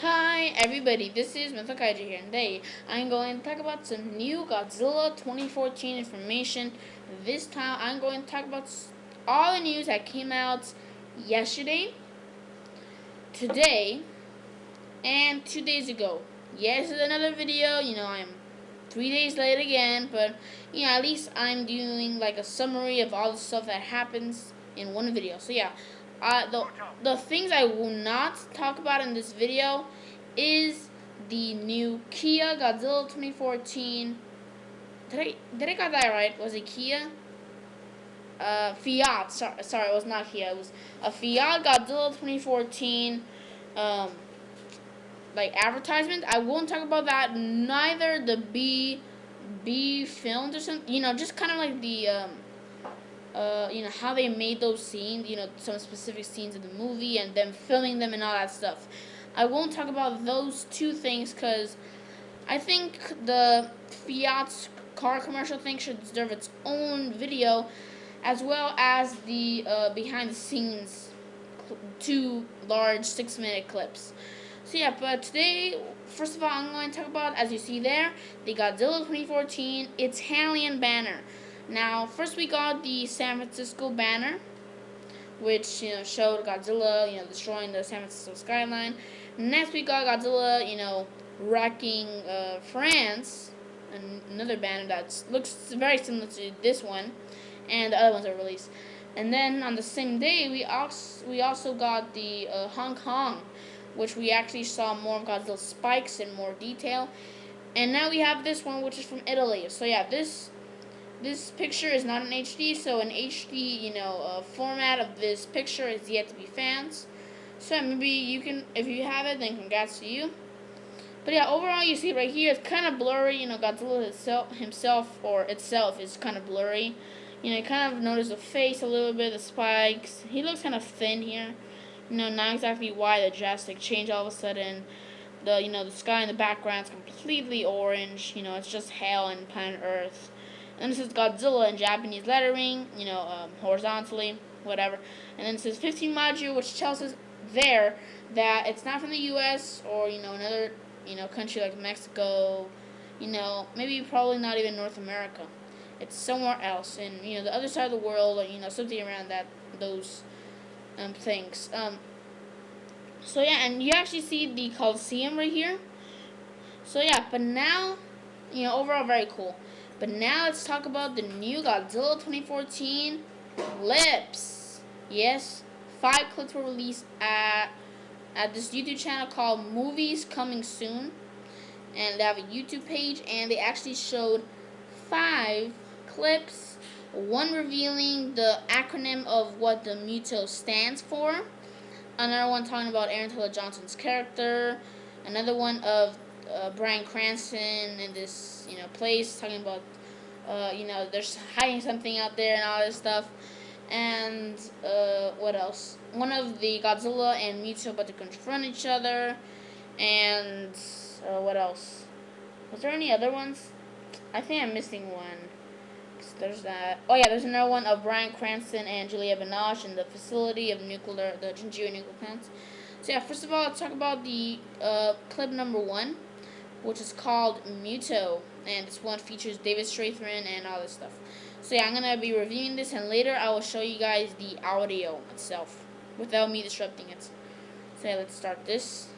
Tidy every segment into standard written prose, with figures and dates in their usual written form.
Hi everybody, this is Mythic Kaiju here, and today I'm going to talk about some new Godzilla 2014 information. This time I'm going to talk about all the news that came out yesterday, today, and 2 days ago. Yes, it's another video, I'm 3 days late again, but at least I'm doing like a summary of all the stuff that happens in one video. So yeah, the things I will not talk about in this video is the new Kia Godzilla 2014. Did I got that right? Was it Kia? Fiat. Sorry, it was not Kia. It was a Fiat Godzilla 2014. Um, like advertisement. I won't talk about that. Neither the B filmed or something. Just kind of like the how they made those scenes. Some specific scenes in the movie and them filming them and all that stuff. I won't talk about those two things because I think the Fiat's car commercial thing should deserve its own video, as well as the behind the scenes two large 6-minute clips. So yeah, but today, first of all, I'm going to talk about, as you see there, the Godzilla 2014 Italian banner. Now, first we got the San Francisco banner, which showed Godzilla destroying the San Francisco skyline. Next we got Godzilla wrecking France, another banner that looks very similar to this one, and the other ones are released. And then on the same day we also got the Hong Kong, which we actually saw more of Godzilla's spikes in more detail. And now we have this one, which is from Italy. So yeah, this picture is not in HD, so an HD format of this picture is yet to be found. So maybe you can, if you have it, then congrats to you. But yeah, overall you see right here it's kind of blurry. Godzilla himself or itself is kind of blurry. You kind of notice the face a little bit, the spikes. He looks kind of thin here. Not exactly why the drastic change all of a sudden. The sky in the background is completely orange. It's just hell and planet Earth. And this is Godzilla in Japanese lettering, horizontally, whatever. And then it says 15 module, which tells us there that it's not from the U.S. or another country like Mexico. Maybe probably not even North America. It's somewhere else, in the other side of the world, or something around those things. So yeah, and you actually see the Coliseum right here. So yeah, but now, overall very cool. But now let's talk about the new Godzilla 2014 clips. Yes, 5 clips were released at this YouTube channel called Movies Coming Soon, and they have a YouTube page, and they actually showed 5 clips. One revealing the acronym of what the MUTO stands for. Another one talking about Aaron Taylor Johnson's character. Another one of Bryan Cranston in this place, talking about there's hiding something out there and all this stuff. And what else? One of the Godzilla and MUTO about to confront each other. And what else? Was there any other ones? I think I'm missing one. There's that. Oh yeah, there's another one of Bryan Cranston and Julia Binoche in the facility of the Jinjiri nuclear plants. So yeah, first of all, let's talk about the clip number 1, which is called MUTO, and this one features David Strathairn and all this stuff. So yeah, I'm gonna be reviewing this, and later I will show you guys the audio itself without me disrupting it. So yeah, let's start this.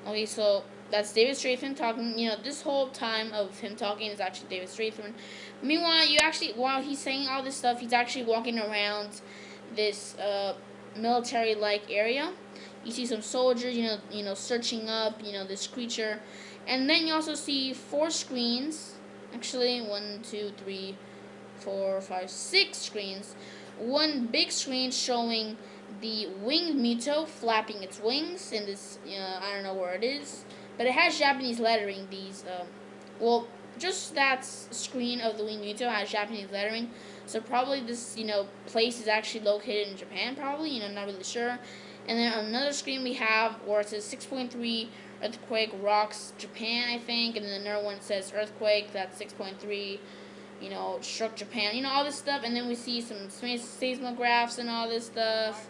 Okay, so that's David Strathairn talking. This whole time of him talking is actually David Strathairn. Meanwhile, while he's saying all this stuff, he's actually walking around this military-like area. You see some soldiers, searching up, this creature, and then you also see 4 screens. Actually, 1, 2, 3, 4, 5, 6 screens. One big screen showing the winged MUTO flapping its wings in this, I don't know where it is, but it has Japanese lettering. Just that screen of the winged MUTO has Japanese lettering, so probably this, place is actually located in Japan, probably, not really sure. And then on another screen we have where it says 6.3 earthquake rocks Japan, I think, and then another one says earthquake, that's 6.3, struck Japan, all this stuff, and then we see some seismographs and all this stuff.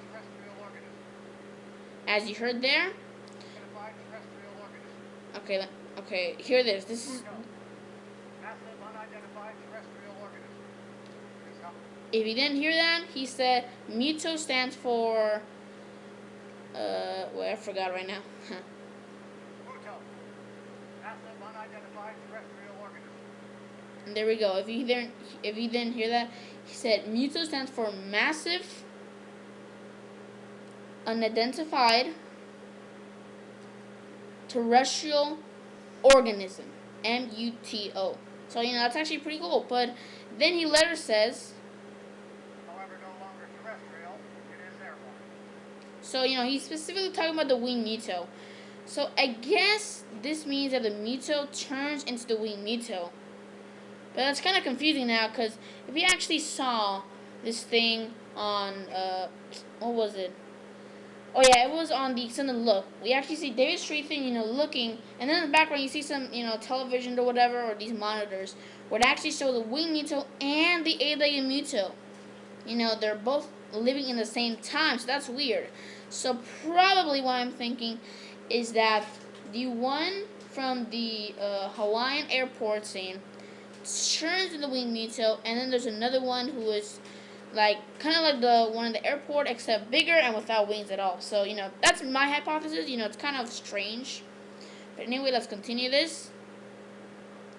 as you heard there. Okay, okay, hear this. This is. If you didn't hear that, he said MUTO stands for. Well, I forgot right now. MUTO, massive unidentified terrestrial organism. And there we go. If you didn't hear that, he said MUTO stands for massive unidentified terrestrial organism. MUTO. So that's actually pretty cool. But then he later says. However, no longer terrestrial, it is airborne. So he's specifically talking about the winged MUTO. So I guess this means that the MUTO turns into the winged MUTO. But that's kind of confusing now, because if you actually saw this thing on, what was it? Oh yeah, it was on the Extended Look. We actually see David Strathairn, looking, and then in the background you see some, television or whatever, or these monitors, where it actually show the winged MUTO and the eight-legged MUTO. They're both living in the same time, so that's weird. So probably what I'm thinking is that the one from the Hawaiian airport scene turns into the winged MUTO, and then there's another one who is kind of like the one in the airport, except bigger and without wings at all. So that's my hypothesis. It's kind of strange. But anyway, let's continue this.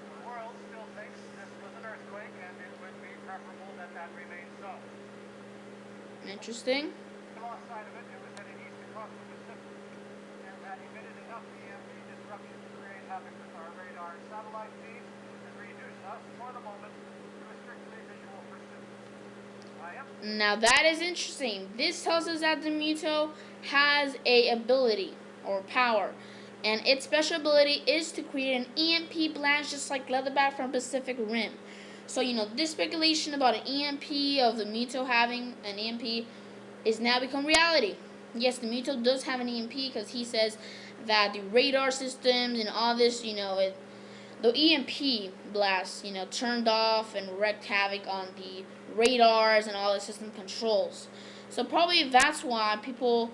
The world still thinks this was an earthquake, and it would be preferable that remains so. Interesting. We lost sight of it. It was heading east across the Pacific, and had emitted enough EMP disruption to create havoc with our radar and satellite feeds and reduce us, for the moment, to a strictly visual pursuit. Now that is interesting. This tells us that the MUTO has a ability or power, and its special ability is to create an EMP blast, just like Leatherback from Pacific Rim. So this speculation about an EMP of the MUTO having an EMP is now become reality. Yes, the MUTO does have an EMP, because he says that the radar systems and all this, the EMP blast, turned off and wreaked havoc on the radars and all the system controls. So probably that's why people,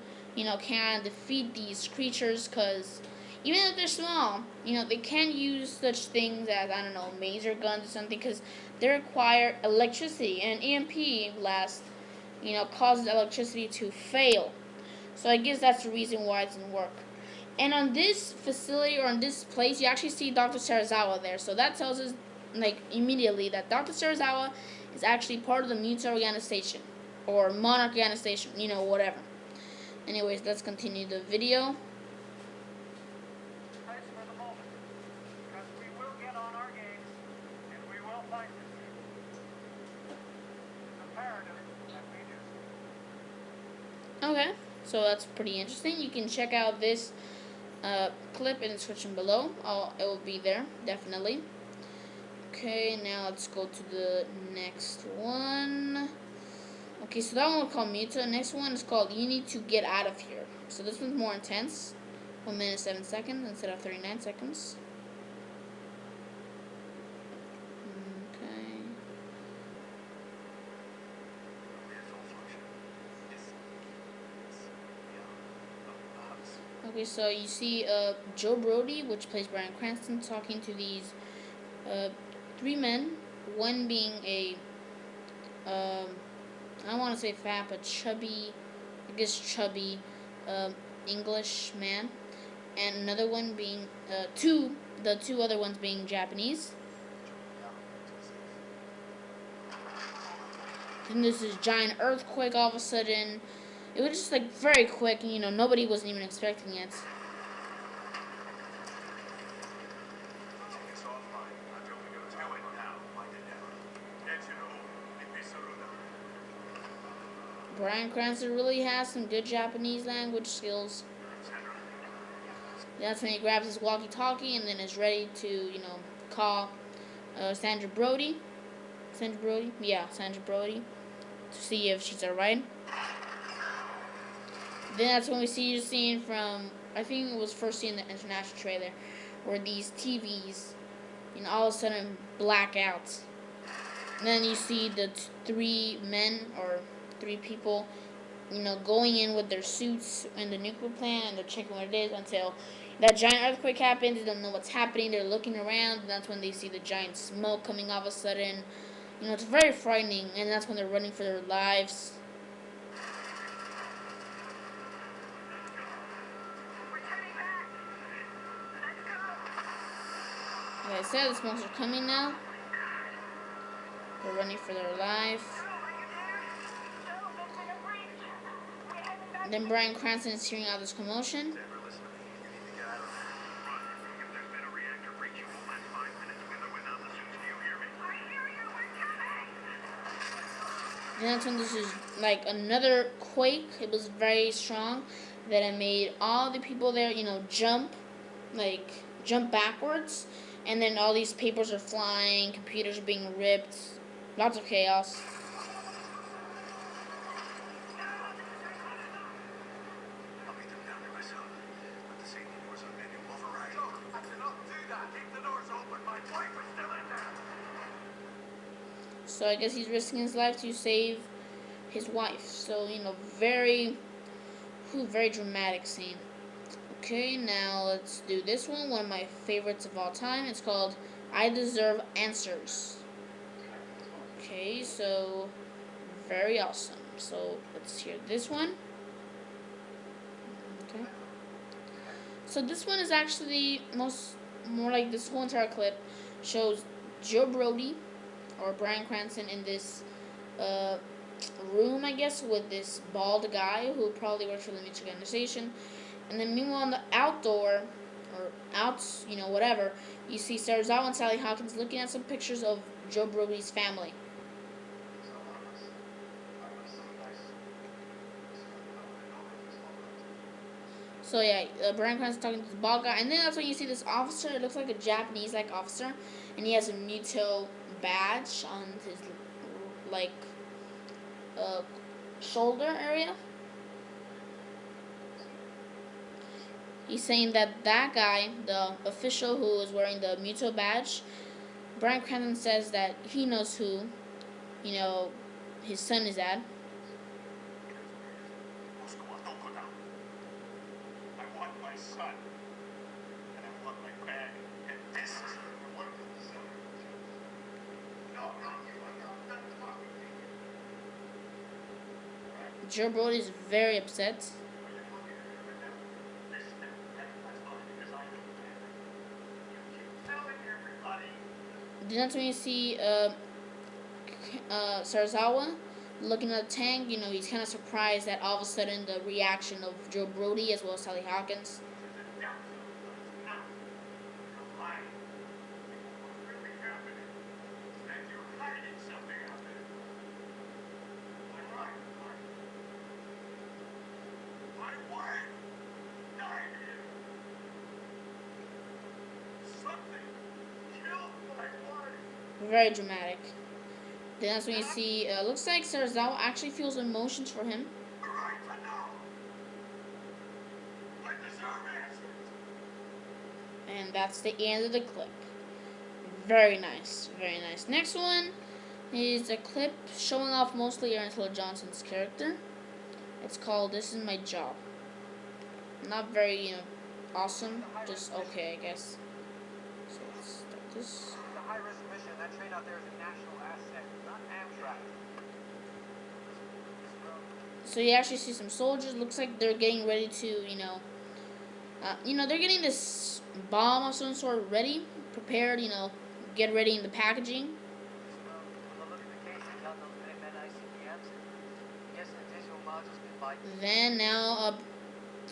can defeat these creatures, because even if they're small, they can use such things as, I don't know, laser guns or something, because they require electricity, and EMP blast, causes electricity to fail. So I guess that's the reason why it doesn't work. And on this facility, or on this place, you actually see Dr. Serizawa there. So that tells us, immediately that Dr. Serizawa is actually part of the MUTO organization, or Monarch organization, whatever. Anyways, let's continue the video. Place for the moment, because we will get on our games, and we will fight this thing. It's imperative that we do. Okay, so that's pretty interesting. You can check out this clip in the description below. It will be there, definitely. Okay, now let's go to the next one. Okay, so that one was called MUTO. Next one is called You Need to Get Out of Here. So this one's more intense. 1 minute 7 seconds instead of 39 seconds. Okay. Okay, so you see Joe Brody, which plays Bryan Cranston, talking to these 3 men. One being a, I don't want to say fat, but chubby, English man. And another one being, the two other ones being Japanese. Then there's this giant earthquake all of a sudden. It was just very quick, and nobody wasn't even expecting it. Bryan Cranston really has some good Japanese language skills. That's when he grabs his walkie-talkie and then is ready to, call Sandra Brody. Sandra Brody. To see if she's alright. Then that's when we see the scene from, I think it was first seen in the international trailer, where these TVs, all of a sudden black out. And then you see the 3 men, or 3 people, going in with their suits in the nuclear plant, and they're checking what it is until that giant earthquake happens. They don't know what's happening. They're looking around, and that's when they see the giant smoke coming all of a sudden. It's very frightening, and that's when they're running for their lives. Like I said, the smokes are coming now. They're running for their life. Then Brian Cranston is hearing all this commotion. And that's when this is like another quake. It was very strong. That it made all the people there, jump backwards. And then all these papers are flying, computers are being ripped. Lots of chaos. So I guess he's risking his life to save his wife. So, very dramatic scene. Okay, now let's do this one of my favorites of all time. It's called I Deserve Answers. Okay, so very awesome. So let's hear this one. Okay. So this one is actually more like this whole entire clip shows Joe Brody or Bryan Cranston in this room, I guess, with this bald guy who probably works for the MUTO organization. And then meanwhile on the outdoor, or outs, whatever, you see Sarzawa and Sally Hawkins looking at some pictures of Joe Brody's family. So yeah, Bryan Cranston's talking to the bald guy, and then that's when you see this officer. It looks like a Japanese officer, and he has a MUTO badge on his shoulder area. He's saying that guy, the official who is wearing the MUTO badge, Bryan Cranston says that he knows who, his son is at. I want my son, and I want my bag, and this is what it is. No, not you. I'm not talking to you. Joe Brody is very upset. Then that's when you see Sarzawa looking at the tank. He's kind of surprised at all of a sudden the reaction of Joe Brody as well as Sally Hawkins. Very dramatic. Then that's when you see, looks like Sarzawa actually feels emotions for him. And that's the end of the clip. Very nice, very nice. Next one is a clip showing off mostly Angela Johnson's character. It's called This Is My Job. Not very, awesome, just okay, I guess. So let's start this. It's a high-risk mission. That train out there is a national asset, not Amtrak. So you actually see some soldiers. Looks like they're getting ready to, they're getting this bomb of some sort ready, prepared, get ready in the packaging. Then now,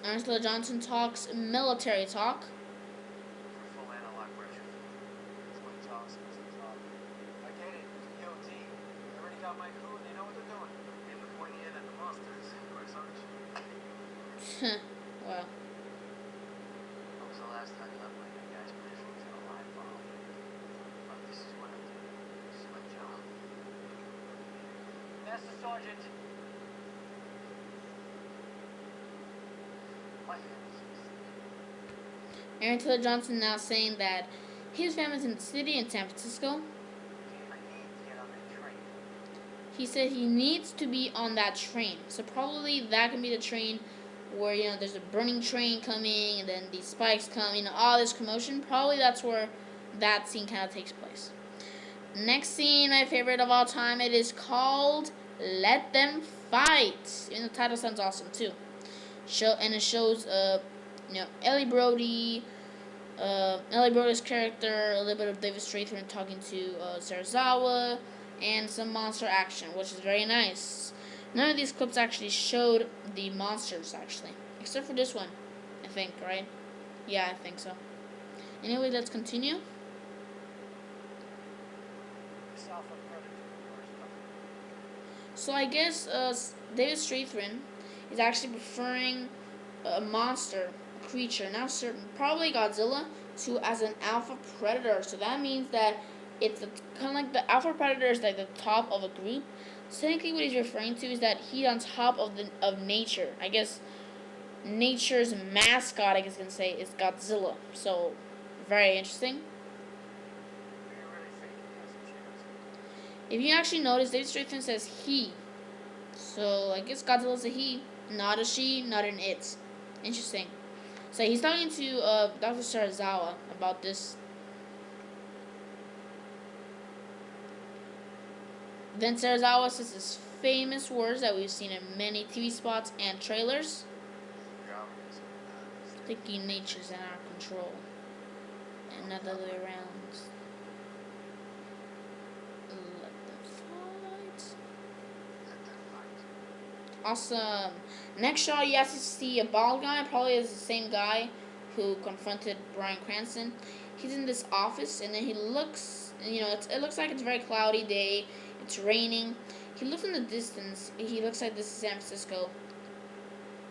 Angela Johnson talks military talk. Wow. When was the last time you left one of your guys' positions in a live bomb? But this is what I do. This is my job. Master Sergeant. Angela Johnson now saying that his family's in the city in San Francisco. he said he needs to be on that train. So probably that can be the train where, you know, there's a burning train coming and then these spikes come, you know, all this commotion. Probably that's where that scene kind of takes place. Next scene, my favorite of all time, it is called Let Them Fight. And the title sounds awesome too. It shows you know, Ellie Brody's character, a little bit of David Strathairn talking to Serizawa, and some monster action, which is very nice. None of these clips actually showed the monsters, actually, except for this one, I think, right? Yeah, I think so. Anyway, let's continue. So I guess David Strathairn is actually preferring a monster, a creature, not certain, probably Godzilla, to as an alpha predator. So that means that it's kind of like the alpha predator is like the top of a group. So technically, what he's referring to is that he's on top of nature. I guess nature's mascot, I guess you can say, is Godzilla. So very interesting. If you actually notice, David Strathairn says he. So I guess Godzilla's a he, not a she, not an it. Interesting. So he's talking to Dr. Serizawa about this. Then Serizawa says his famous words that we've seen in many TV spots and trailers. Thinking nature's in our control. And not the other way around. Awesome. Next shot, you actually see a bald guy. Probably is the same guy who confronted Bryan Cranston. He's in this office, and then he looks. You know, it looks like it's a very cloudy day. It's raining. He looks in the distance. He looks like this is San Francisco,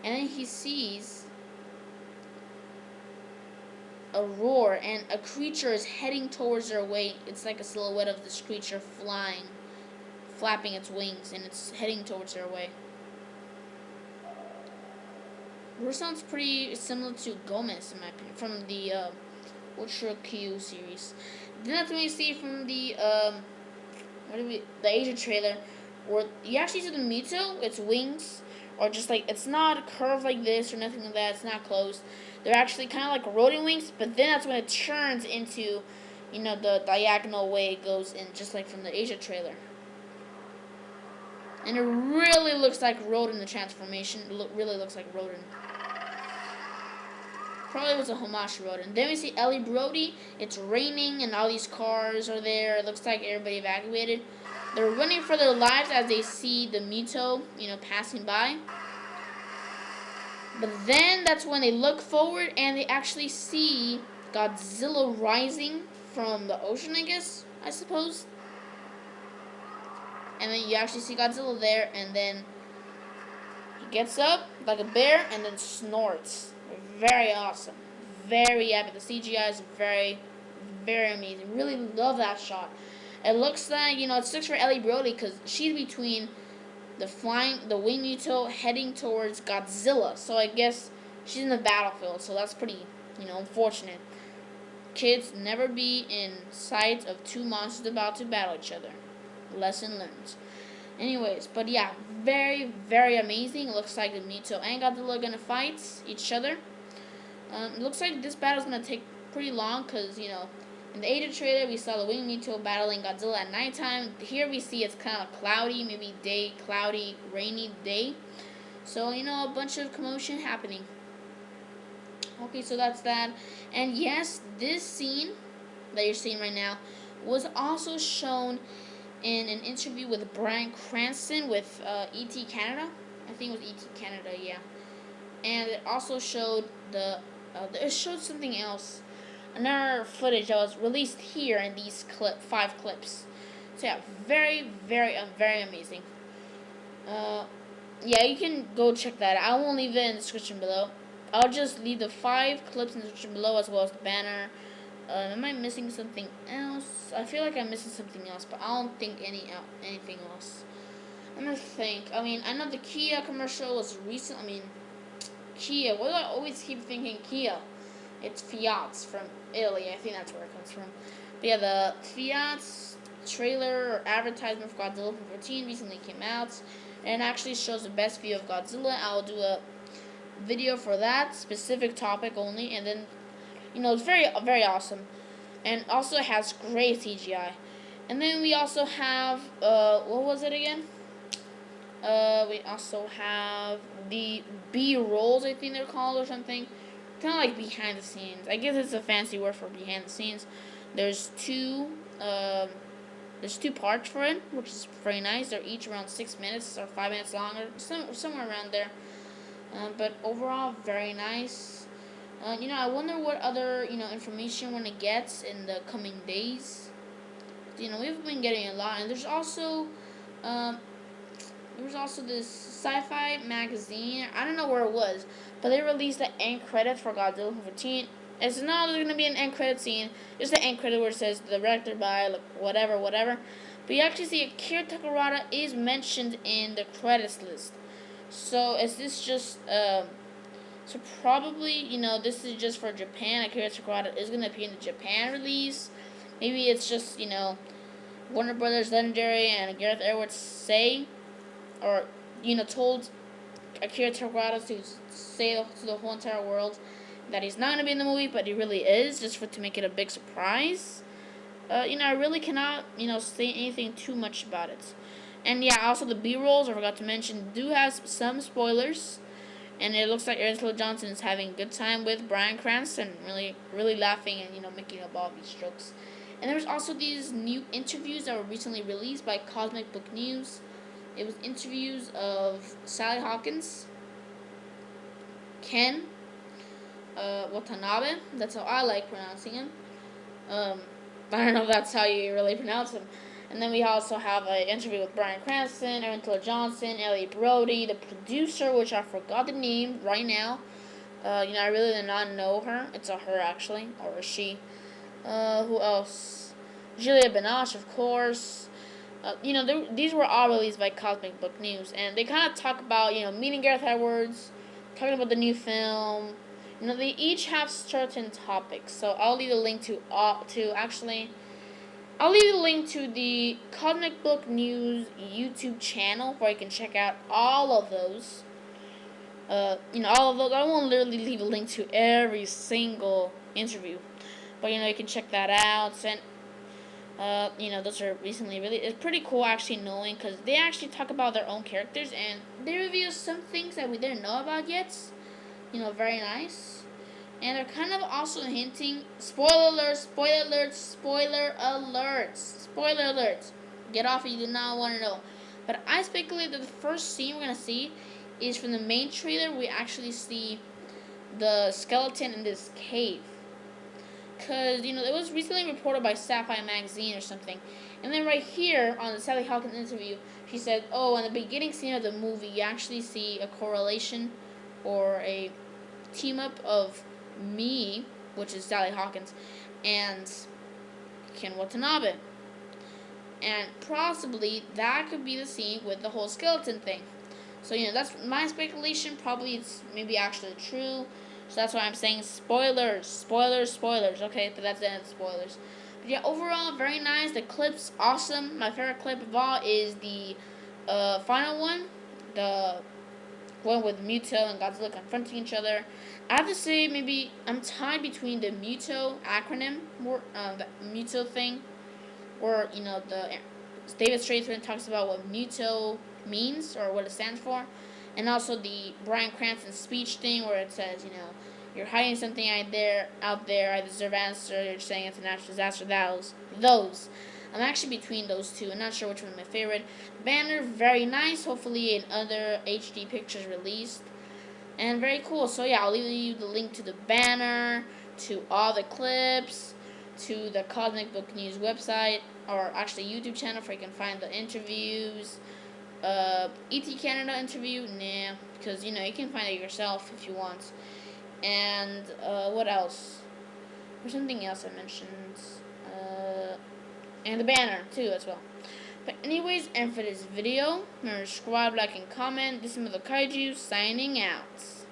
and then he sees a roar, and a creature is heading towards their way. It's like a silhouette of this creature flying, flapping its wings, and it's heading towards their way. Roar sounds pretty similar to Gomez, in my opinion, from the Ultra Q series. Then that's when you see from the the Asia trailer, where you actually see the MUTO, its wings, or just like, it's not curved like this or nothing like that. It's not closed. They're actually kind of like rodent wings, but then that's when it turns into, you know, the diagonal way it goes in, just like from the Asia trailer. And it really looks like rodent, the transformation. It really looks like rodent. Probably was a homage to rodent. Then we see Ellie Brody. It's raining and all these cars are there. It looks like everybody evacuated. They're running for their lives as they see the MUTO, you know, passing by. But then that's when they look forward and they actually see Godzilla rising from the ocean, I suppose. And then you actually see Godzilla there, and then he gets up like a bear and then snorts. Very awesome. Very epic. The CGI is very, very amazing. Really love that shot. It looks like, you know, it sticks for Ellie Brody because she's between the wing MUTO heading towards Godzilla. So I guess she's in the battlefield. So that's pretty, you know, unfortunate. Kids, never be in sight of two monsters about to battle each other. Lesson learned. Anyways, but yeah, very, very amazing. It looks like the MUTO and Godzilla are going to fight each other. It looks like this battle is going to take pretty long because, you know, in the Ada trailer, we saw the wing MUTO battling Godzilla at nighttime. Here we see it's kind of cloudy, maybe day, cloudy, rainy day. So, you know, a bunch of commotion happening. Okay, so that's that. And yes, this scene that you're seeing right now was also shown in an interview with Bryan Cranston with E.T. Canada. I think it was E.T. Canada, yeah. And it also showed it showed something else, another footage that was released here in these 5 clips. So yeah, very, very, very amazing. Yeah, you can go check that out. I won't leave it in the description below. I'll just leave the 5 clips in the description below as well as the banner. Am I missing something else? I feel like I'm missing something else, but I don't think anything else. I'm gonna think. I mean, I know the Kia commercial was recent. I mean, Kia. Why do I always keep thinking Kia? It's Fiat's from Italy. I think that's where it comes from. But yeah, the Fiat's trailer or advertisement for Godzilla 2014 recently came out, and it actually shows the best view of Godzilla. I'll do a video for that specific topic only, and then it's very awesome, and also has great CGI. And then we also have what was it again? We also have the B rolls, I think they're called, or something. Kind of like behind the scenes. I guess it's a fancy word for behind the scenes. There's two. There's two parts for it, which is very nice. They're each around 6 minutes or 5 minutes longer, somewhere around there. But overall, very nice. I wonder what other information we're gonna get in the coming days. We've been getting a lot, and there's also this sci-fi magazine. I don't know where it was, but they released the end credits for Godzilla 2014. It's not going to be an end credit scene. Just the end credit where it says directed by whatever. But you actually see Akira Takarada is mentioned in the credits list. So is this just so probably this is just for Japan. Akira Takarada is going to appear in the Japan release. Maybe it's just Warner Brothers, Legendary, and Gareth Edwards say, or told Akira Takarada to say to the whole entire world that he's not going to be in the movie, but he really is, just to make it a big surprise. I really cannot say anything too much about it. And yeah, also the B-rolls, I forgot to mention, do have some spoilers, and it looks like Angela Johnson is having a good time with Bryan Cranston, really laughing and making up all these jokes. And there's also these new interviews that were recently released by Cosmic Book News. It was interviews of Sally Hawkins, Ken Watanabe. That's how I like pronouncing him. I don't know if that's how you really pronounce him. And then we also have an interview with Bryan Cranston, Angela Johnson, Ellie Brody, the producer, which I forgot the name right now. I really did not know her. It's a her, actually, or a she. Who else? Julia Binoche, of course. These were all released by Cosmic Book News, and they kind of talk about, meeting Gareth Edwards, talking about the new film. They each have certain topics, so I'll leave the link I'll leave the link to the Cosmic Book News YouTube channel where you can check out all of those. All of those. I won't literally leave a link to every single interview, but you can check that out. And those are recently really. It's pretty cool actually knowing, because they actually talk about their own characters and they reveal some things that we didn't know about yet. Very nice. And they're kind of also hinting, spoiler alerts. Get off if you do not want to know. But I speculate that the first scene we're going to see is from the main trailer. We actually see the skeleton in this cave. Because, it was recently reported by Sci-Fi Magazine or something. And then right here on the Sally Hawkins interview, she said, in the beginning scene of the movie, you actually see a correlation or a team-up of me, which is Sally Hawkins, and Ken Watanabe. And possibly that could be the scene with the whole skeleton thing. So, that's my speculation. Probably it's maybe actually true. So that's why I'm saying spoilers. Okay, but that's the end of the spoilers. But yeah, overall, very nice. The clip's awesome. My favorite clip of all is the final one. The one with MUTO and Godzilla confronting each other. I have to say, maybe I'm tied between the MUTO acronym, the MUTO thing, or the David Strathern talks about what MUTO means or what it stands for, and also the Bryan Cranston speech thing where it says, you're hiding something out there. I deserve answer. You're saying it's a natural disaster. Those. I'm actually between those two. I'm not sure which one is my favorite. Banner, very nice. Hopefully in other HD pictures released. And very cool. So yeah, I'll leave you the link to the banner, to all the clips, to the Cosmic Book News website, or actually YouTube channel where you can find the interviews. ET Canada interview, because you can find it yourself if you want. And what else? There's something else I mentioned. And the banner too as well. But anyways, and for this video, remember to subscribe, like, and comment. This is MUTO Kaiju signing out.